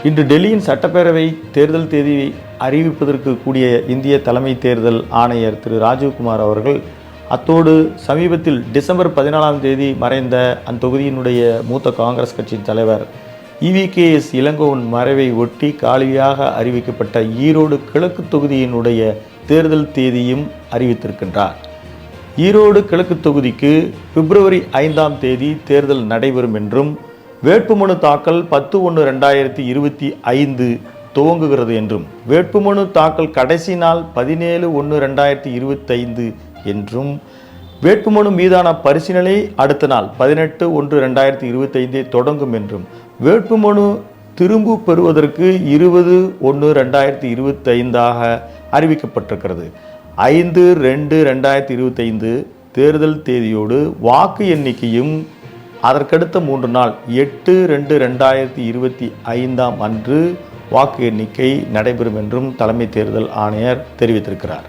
இன்று டெல்லியின் சட்டப்பேரவை தேர்தல் தேதி அறிவிப்பதற்கு கூடிய இந்திய தலைமை தேர்தல் ஆணையர் திரு ராஜீவ்குமார் அவர்கள் அத்தோடு சமீபத்தில் டிசம்பர் 14ஆம் தேதி மறைந்த அந்த தொகுதியினுடைய மூத்த காங்கிரஸ் கட்சியின் தலைவர் EVKS இளங்கோவன் மறைவை ஒட்டி காலியாக அறிவிக்கப்பட்ட ஈரோடு கிழக்கு தொகுதியினுடைய தேர்தல் தேதியும் அறிவித்திருக்கின்றார். ஈரோடு கிழக்கு தொகுதிக்கு பிப்ரவரி 5ஆம் தேதி தேர்தல் நடைபெறும் என்றும் வேட்புமனு தாக்கல் 10/1/2025 துவங்குகிறது என்றும் வேட்புமனு தாக்கல் கடைசி நாள் 17/1/2025 என்றும் வேட்புமனு மீதான பரிசீலனை அடுத்த நாள் 18/1/2025 தொடங்கும் என்றும் வேட்புமனு திரும்ப பெறுவதற்கு 20/1/2025 அறிவிக்கப்பட்டிருக்கிறது. 5/2/2025 தேர்தல் தேதியோடு வாக்கு எண்ணிக்கையும் அதற்கடுத்த 3 நாள் 8/2/2025 அன்று வாக்கு எண்ணிக்கை நடைபெறும் என்றும் தலைமை தேர்தல் ஆணையர் தெரிவித்திருக்கிறார்.